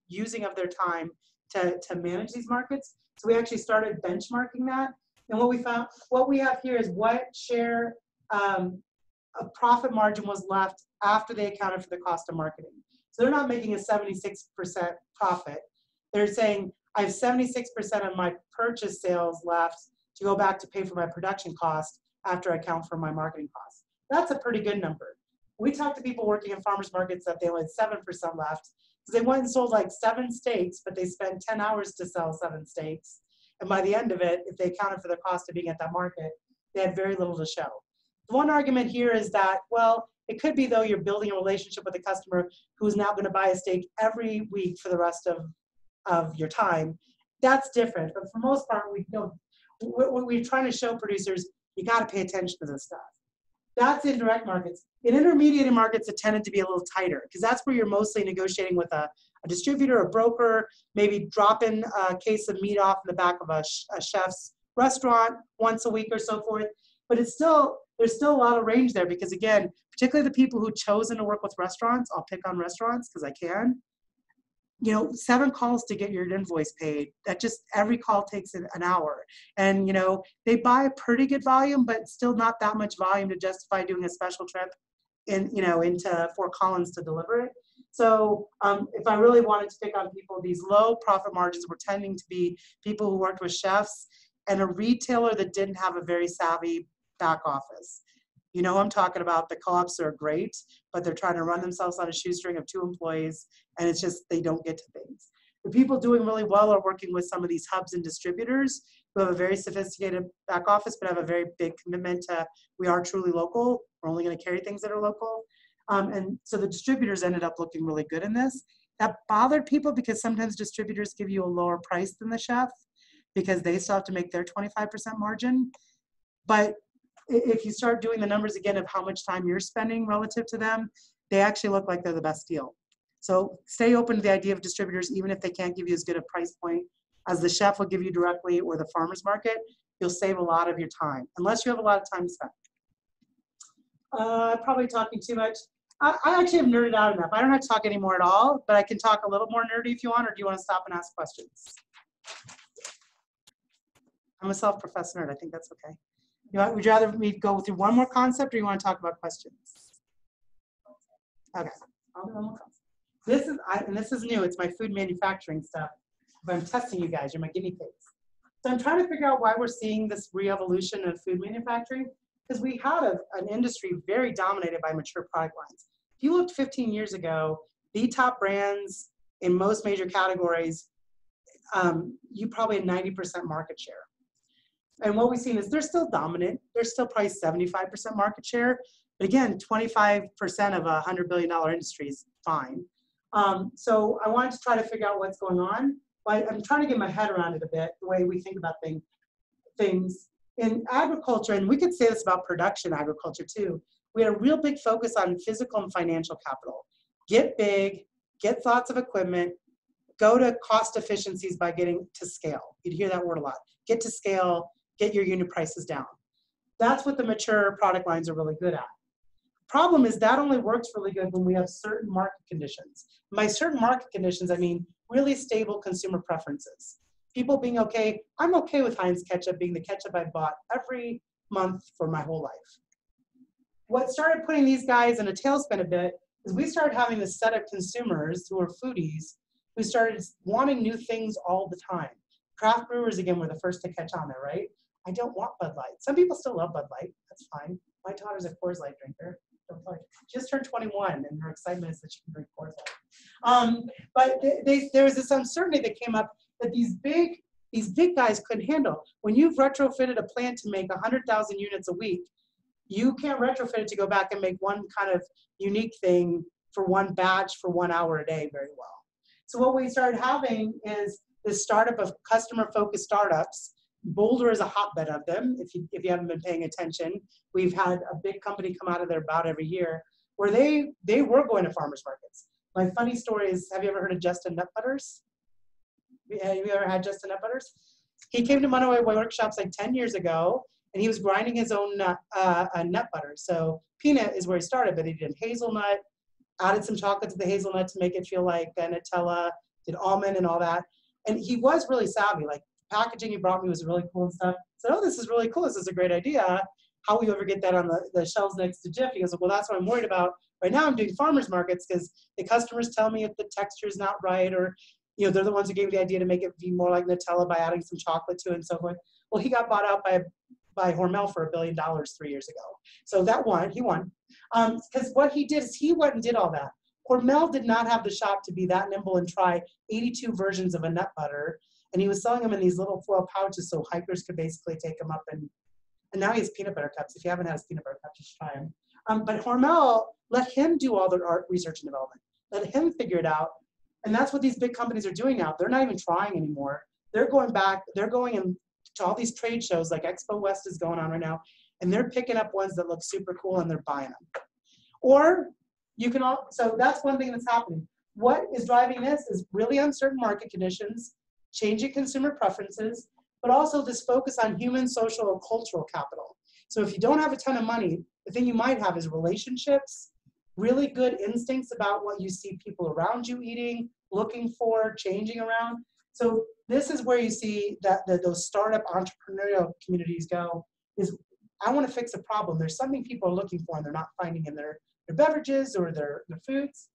using of their time to manage these markets. So we actually started benchmarking that. And what we found, what we have here is what share of profit margin was left after they accounted for the cost of marketing. So they're not making a 76% profit. They're saying, I have 76% of my purchase sales left to go back to pay for my production cost after I account for my marketing costs. That's a pretty good number. We talked to people working in farmers markets that they only had 7% left because they went and sold like 7 steaks, but they spent 10 hours to sell 7 steaks. And by the end of it, if they accounted for the cost of being at that market, they had very little to show. The one argument here is that, well, it could be though you're building a relationship with a customer who's now going to buy a steak every week for the rest of your time. That's different. But for the most part, we're trying to show producers, you got to pay attention to this stuff. That's in direct markets. In intermediate markets, it tended to be a little tighter because that's where you're mostly negotiating with a distributor, a broker, maybe dropping a case of meat off in the back of a chef's restaurant once a week or so forth. But there's still a lot of range there because, again, particularly the people who've chosen to work with restaurants, I'll pick on restaurants because I can. 7 calls to get your invoice paid. That just, every call takes an hour. And, they buy a pretty good volume, but still not that much volume to justify doing a special trip into Fort Collins to deliver it. So if I really wanted to pick on people, these low profit margins were tending to be people who worked with chefs and a retailer that didn't have a very savvy back office. I'm talking about. The co-ops are great, but they're trying to run themselves on a shoestring of 2 employees, and it's just they don't get to things. The people doing really well are working with some of these hubs and distributors who have a very sophisticated back office, but have a very big commitment to, we are truly local. We're only going to carry things that are local. And so the distributors ended up looking really good in this. That bothered people because sometimes distributors give you a lower price than the chef because they still have to make their 25% margin. But if you start doing the numbers again of how much time you're spending relative to them, they actually look like they're the best deal. So stay open to the idea of distributors, even if they can't give you as good a price point as the chef will give you directly or the farmer's market. You'll save a lot of your time, unless you have a lot of time to spend. Probably talking too much. I actually have nerded out enough. I don't have to talk anymore at all, but I can talk a little more nerdy if you want, or do you want to stop and ask questions? I'm a self-professed nerd. I think that's okay. Would you rather me go through one more concept, or you want to talk about questions? Okay, I'll do one more concept. This is new. It's my food manufacturing stuff. But I'm testing you guys. You're my guinea pigs. So I'm trying to figure out why we're seeing this re-evolution of food manufacturing, because we had an industry very dominated by mature product lines. If you looked 15 years ago, the top brands in most major categories, you probably had 90% market share. And what we've seen is they're still dominant. They're still probably 75% market share. But again, 25% of a $100 billion industry is fine. So I wanted to try to figure out what's going on. But I'm trying to get my head around it a bit, the way we think about things. In agriculture, and we could say this about production agriculture too, we had a real big focus on physical and financial capital. Get big, get lots of equipment, go to cost efficiencies by getting to scale. You'd hear that word a lot. Get to scale, get your unit prices down. That's what the mature product lines are really good at. Problem is that only works really good when we have certain market conditions. By certain market conditions, I mean really stable consumer preferences. People being okay, I'm okay with Heinz ketchup being the ketchup I bought every month for my whole life. What started putting these guys in a tailspin a bit is we started having this set of consumers who are foodies who started wanting new things all the time. Craft brewers, again, were the first to catch on there, right? I don't want Bud Light. Some people still love Bud Light. That's fine. My daughter's a Coors Light drinker. She just turned 21, and her excitement is that she can drink Coors Light. But there was this uncertainty that came up that these big guys couldn't handle. When you've retrofitted a plant to make 100,000 units a week, you can't retrofit it to go back and make one kind of unique thing for one batch for 1 hour a day very well. So what we started having is this startup of customer-focused startups. Boulder is a hotbed of them. If you haven't been paying attention, we've had a big company come out of there about every year. where they were going to farmers markets. My funny story is, have you ever heard of Justin Nut Butters? Have you ever had Justin Nut Butters? He came to one of my workshops like 10 years ago, and he was grinding his own nut butter. So peanut is where he started, but he did hazelnut, added some chocolate to the hazelnut to make it feel like Nutella, did almond and all that. And he was really savvy. Like, packaging he brought me was really cool and stuff. I said, oh, this is really cool. This is a great idea. How will you ever get that on the shelves next to Jif? He goes, well, that's what I'm worried about. Right now I'm doing farmers markets because the customers tell me if the texture is not right, or they're the ones who gave me the idea to make it be more like Nutella by adding some chocolate to it and so forth. Well, he got bought out by Hormel for $1 billion 3 years ago. So he won. Because what he did is he went and did all that. Hormel did not have the shop to be that nimble and try 82 versions of a nut butter. And he was selling them in these little foil pouches so hikers could basically take them up. And now he has peanut butter cups. If you haven't had his peanut butter cups, you should try them. But Hormel let him do all the art, research and development. Let him figure it out. And that's what these big companies are doing now. They're not even trying anymore. They're going back. They're going into all these trade shows like Expo West is going on right now. And they're picking up ones that look super cool and they're buying them. Or you can so that's one thing that's happening. What is driving this is really uncertain market conditions, changing consumer preferences, but also this focus on human, social, and cultural capital. So if you don't have a ton of money, the thing you might have is relationships, really good instincts about what you see people around you eating, looking for, changing around. So this is where you see that those startup entrepreneurial communities go, is I want to fix a problem. There's something people are looking for and they're not finding in their beverages or their foods.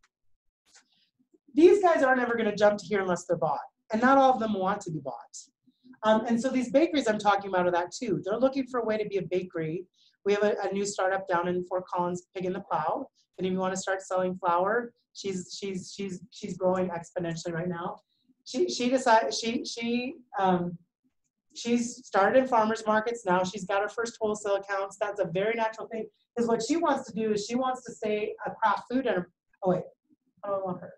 These guys aren't ever going to jump to here unless they're bought. And not all of them want to be bought. And so these bakeries I'm talking about are that too. They're looking for a way to be a bakery. We have a new startup down in Fort Collins, Pig in the Plow. And if you want to start selling flour, she's growing exponentially right now. She's started in farmers markets. Now she's got her first wholesale accounts. That's a very natural thing. Because what she wants to do is she wants to say a craft food and oh wait, I don't want her.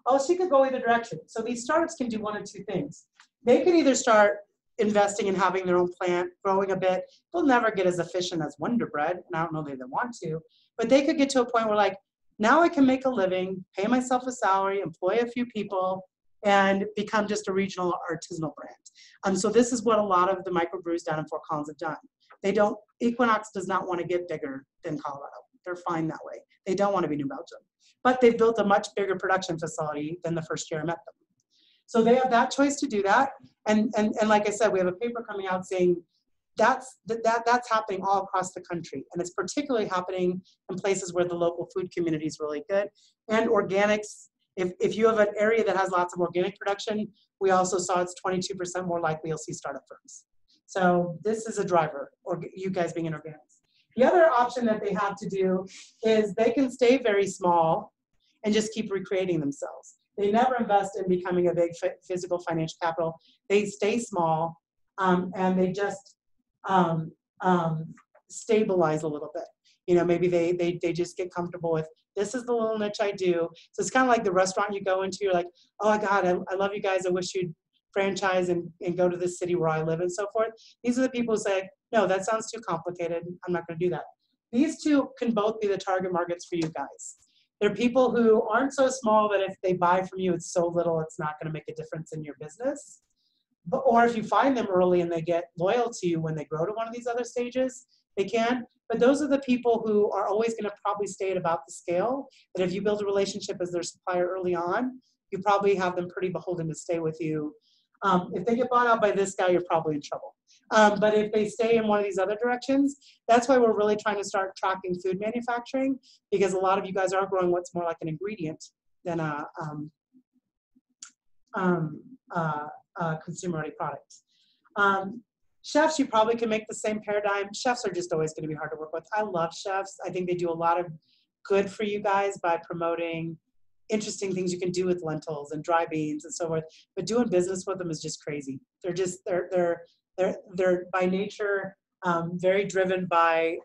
Oh, she could go either direction. So these startups can do one of two things. They could either start investing in having their own plant, growing a bit. They'll never get as efficient as Wonder Bread, and I don't know that they want to, but they could get to a point where like, now I can make a living, pay myself a salary, employ a few people, and become just a regional artisanal brand. So this is what a lot of the microbrews down in Fort Collins have done. Equinox does not want to get bigger than Colorado. They're fine that way. They don't want to be New Belgium. But they've built a much bigger production facility than the first year I met them. So they have that choice to do that. And like I said, we have a paper coming out saying that's happening all across the country. And it's particularly happening in places where the local food community is really good. And organics, if you have an area that has lots of organic production, we also saw it's 22% more likely you'll see startup firms. So this is a driver, or you guys being in organics. The other option that they have to do is they can stay very small and just keep recreating themselves. They never invest in becoming a big physical financial capital. They stay small and they just stabilize a little bit. Maybe they just get comfortable with, this is the little niche I do. So it's kind of like the restaurant you go into, you're like, oh my God, I love you guys. I wish you'd franchise and go to this city where I live and so forth. These are the people who say, no, that sounds too complicated. I'm not going to do that. These two can both be the target markets for you guys. They're people who aren't so small that if they buy from you, it's so little, it's not going to make a difference in your business. Or if you find them early and they get loyal to you when they grow to one of these other stages, they can. But those are the people who are always going to probably stay at about the scale. That if you build a relationship as their supplier early on, you probably have them pretty beholden to stay with you. If they get bought out by this guy, you're probably in trouble. But if they stay in one of these other directions, that's why we're really trying to start tracking food manufacturing, because a lot of you guys are growing what's more like an ingredient than a consumer-ready product. Chefs, you probably can make the same paradigm. Chefs are just always going to be hard to work with. I love chefs. I think they do a lot of good for you guys by promoting interesting things you can do with lentils and dry beans and so forth. But doing business with them is just crazy. They're by nature very driven by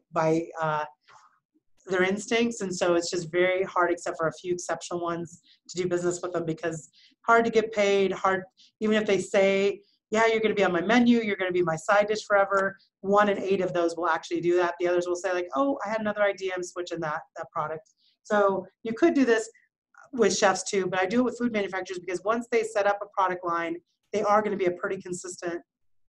their instincts, and so it's just very hard, except for a few exceptional ones, to do business with them because hard to get paid. Hard, even if they say, yeah, you're going to be on my menu, you're going to be my side dish forever. 1 in 8 of those will actually do that. The others will say like, oh, I had another idea, I'm switching that product. So you could do this with chefs too, but I do it with food manufacturers because once they set up a product line, they are going to be a pretty consistent.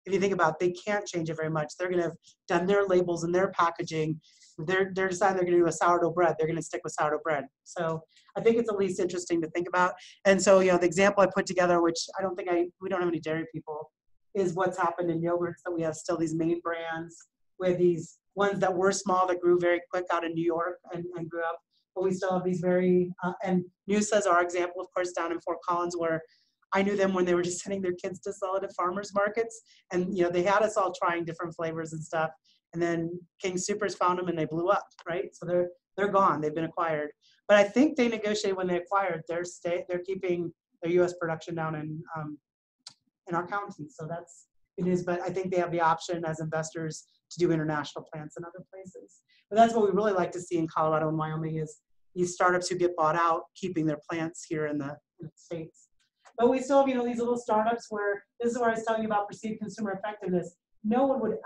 If you think about it, they can't change it very much. They're going to have done their labels and their packaging. They're deciding they're going to do a sourdough bread. They're going to stick with sourdough bread. So I think it's at least interesting to think about. And so, you know, the example I put together, which I don't think we don't have any dairy people, is what's happened in yogurts, that we have still these main brands with these ones that were small that grew very quick out in New York and grew up. But we still have these very, and Noosa's our example, of course, down in Fort Collins, where I knew them when they were just sending their kids to sell it at farmers markets. And, you know, they had us all trying different flavors and stuff. And then King Soopers found them and they blew up, right? So they're gone, they've been acquired. But I think they negotiated when they acquired, they're keeping their US production down in our county. So that's good news. But I think they have the option as investors to do international plants in other places. But that's what we really like to see in Colorado and Wyoming, is these startups who get bought out, keeping their plants here in the States. But we still have, you know, these little startups where, this is where I was telling you about perceived consumer effectiveness. No one would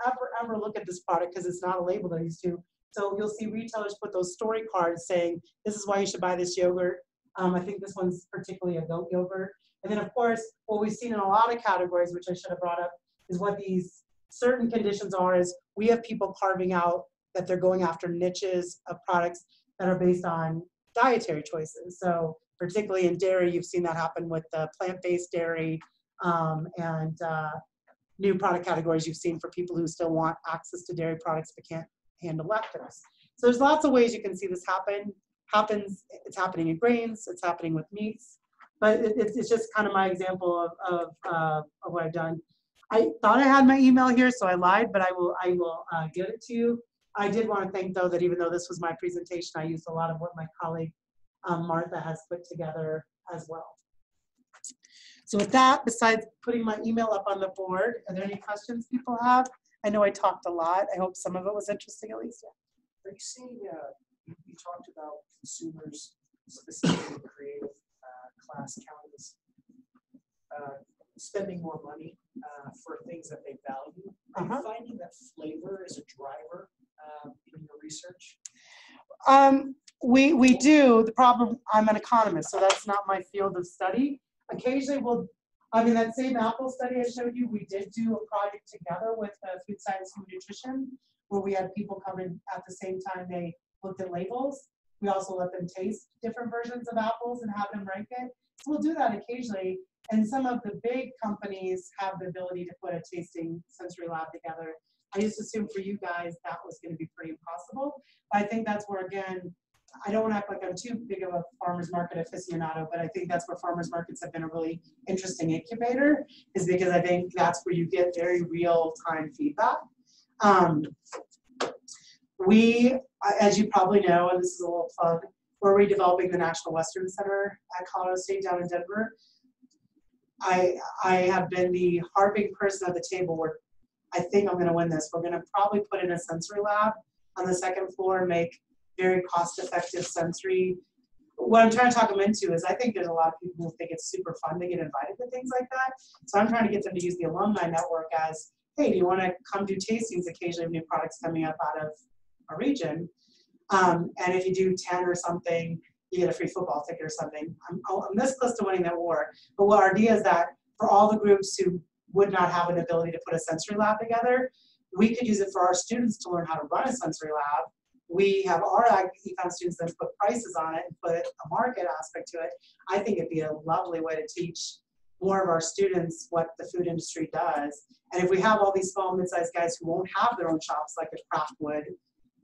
ever look at this product because it's not a label they're used to. So you'll see retailers put those story cards saying, this is why you should buy this yogurt. I think this one's particularly a goat yogurt. And then of course, what we've seen in a lot of categories, which I should have brought up, is what these certain conditions are, is we have people carving out that they're going after niches of products that are based on dietary choices. So particularly in dairy, you've seen that happen with the plant-based dairy and new product categories you've seen for people who still want access to dairy products but can't handle lactose. So there's lots of ways you can see this happen. It's happening in grains, it's happening with meats, but it's just kind of my example of what I've done. I thought I had my email here, so I lied, but I will get it to you. I did want to thank, though, that even though this was my presentation, I used a lot of what my colleague Martha has put together as well. So with that, besides putting my email up on the board, are there any questions people have? I know I talked a lot. I hope some of it was interesting, at least. Are you seeing, you talked about consumers, specifically creative class counties, spending more money for things that they value. Are you finding that flavor is a driver in your research? We do. The problem, I'm an economist, so that's not my field of study. Occasionally that same apple study I showed you, we did do a project together with Food Science and Nutrition, where we had people come in at the same time they looked at labels. We also let them taste different versions of apples and have them rank it. So we'll do that occasionally. And some of the big companies have the ability to put a tasting sensory lab together. I just assumed for you guys that was going to be pretty impossible. But I think that's where, again, I don't want to act like I'm too big of a farmer's market aficionado, but I think that's where farmer's markets have been a really interesting incubator, is because I think that's where you get very real-time feedback. We, as you probably know, and this is a little plug, we're redeveloping the National Western Center at Colorado State down in Denver. I have been the harping person at the table where I think I'm going to win this. We're going to probably put in a sensory lab on the second floor and make very cost-effective sensory. What I'm trying to talk them into is I think there's a lot of people who think it's super fun to get invited to things like that. So I'm trying to get them to use the alumni network as, hey, do you want to come do tastings occasionally of new products coming up out of our region? And if you do 10 or something, you get a free football ticket or something. I'm this close to winning that war. But what our idea is that for all the groups who would not have an ability to put a sensory lab together, we could use it for our students to learn how to run a sensory lab. We have our econ students that put prices on it and put a market aspect to it. I think it'd be a lovely way to teach more of our students what the food industry does. And if we have all these small, mid-sized guys who won't have their own shops like a craft would,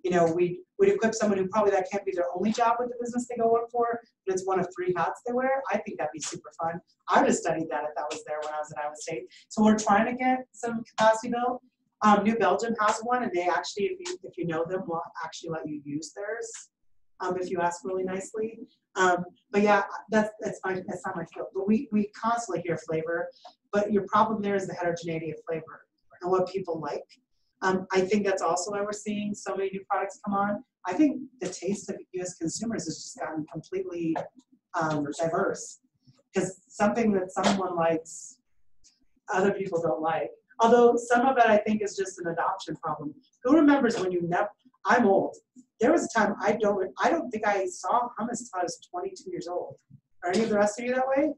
you know, we'd equip someone who probably that can't be their only job with the business they go work for, but it's one of 3 hats they wear. I think that'd be super fun. I would have studied that if that was there when I was at Iowa State. So we're trying to get some capacity built. New Belgium has one, and they actually, if you know them, will actually let you use theirs if you ask really nicely. But yeah, that's not my field. But we constantly hear flavor, but your problem there is the heterogeneity of flavor and what people like. I think that's also why we're seeing so many new products come on. I think the taste of U.S. consumers has just gotten completely diverse. Because something that someone likes other people don't like. Although some of it I think is just an adoption problem. Who remembers when you never, I'm old. There was a time I don't think I saw hummus until I was 22 years old. Are any of the rest of you that way?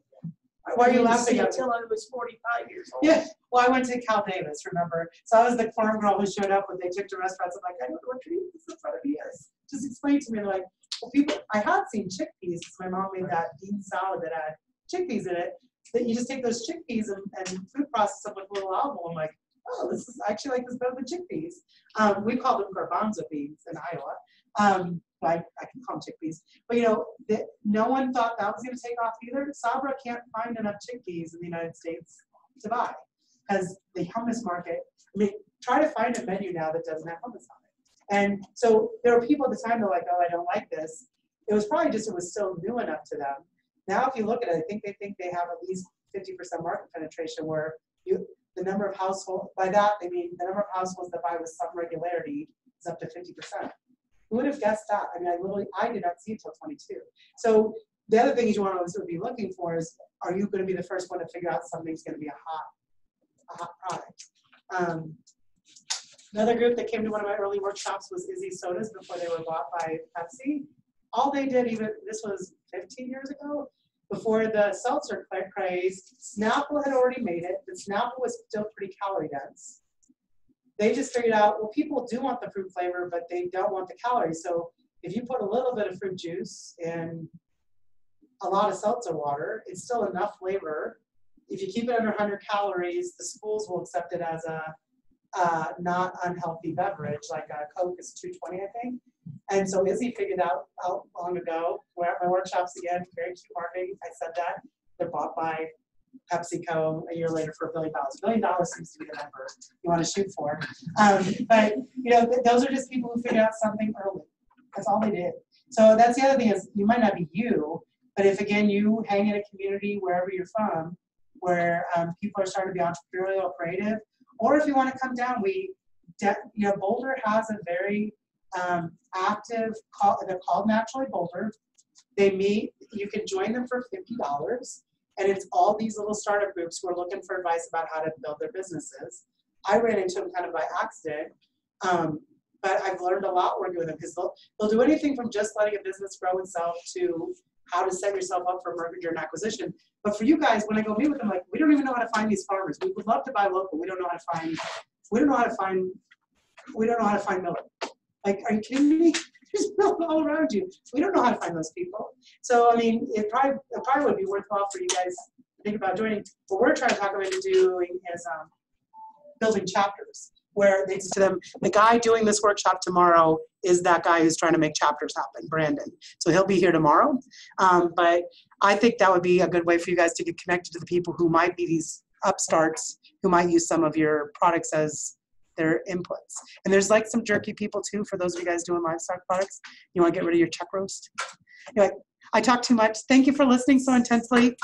Why are you laughing at me? Until I was 45 years old. Yeah, well, I went to Cal Davis, remember? So I was the farm girl who showed up when they took to restaurants. I'm like, I don't know what to eat this in front of me is. Just explain to me. They're like, well, people, I had seen chickpeas because my mom made that bean salad that had chickpeas in it. That you just take those chickpeas and food process them with a little olive oil. I'm like, oh, this is I actually like this better than chickpeas. We call them garbanzo beans in Iowa. I can call them chickpeas. But no one thought that was going to take off either. Sabra can't find enough chickpeas in the United States to buy because the hummus market, I mean, try to find a menu now that doesn't have hummus on it. And so there were people at the time that were like, oh, I don't like this. It was probably just, it was still new enough to them. Now, if you look at it, they think they have at least 50% market penetration where the number of households, by that, they mean the number of households that buy with some regularity is up to 50%. Who would have guessed that? I mean, I did not see it until 22. So the other thing you want to be looking for is, are you going to be the first one to figure out something's going to be a hot product? Another group that came to one of my early workshops was Izzy Sodas before they were bought by Pepsi. All they did, even this was 15 years ago, before the seltzer craze, Snapple had already made it, but Snapple was still pretty calorie dense. They just figured out, well, people do want the fruit flavor, but they don't want the calories. So if you put a little bit of fruit juice in a lot of seltzer water, it's still enough flavor. If you keep it under 100 calories, the schools will accept it as a not unhealthy beverage, like a Coke is 220, I think. And so Izzy figured out long ago, we're at my workshops again, very cute marketing, I said that. They're bought by PepsiCo a year later for $1 billion. $1 billion seems to be the number you want to shoot for. But those are just people who figured out something early. That's all they did. So that's the other thing is, you might not be you, but if again you hang in a community wherever you're from, where people are starting to be entrepreneurial, creative, or if you want to come down, Boulder has a very active they're called Naturally Boulder. They meet, you can join them for $50. And it's all these little startup groups who are looking for advice about how to build their businesses. I ran into them kind of by accident, but I've learned a lot working with them because they'll do anything from just letting a business grow itself to how to set yourself up for merger and acquisition. But for you guys, when I go meet with them, like, we don't even know how to find these farmers. We would love to buy local. We don't know how to find millet. Like, are you kidding me? There's millet all around you. We don't know how to find those people. So, I mean, it probably would be worthwhile for you guys to think about joining. What we're trying to talk about doing is building chapters where they say to them, the guy doing this workshop tomorrow is that guy who's trying to make chapters happen, Brandon. So he'll be here tomorrow. But I think that would be a good way for you guys to get connected to the people who might be these upstarts who might use some of your products as their inputs. And there's like some jerky people too, for those of you guys doing livestock products. You want to get rid of your chuck roast? Anyway, I talked too much. Thank you for listening so intensely.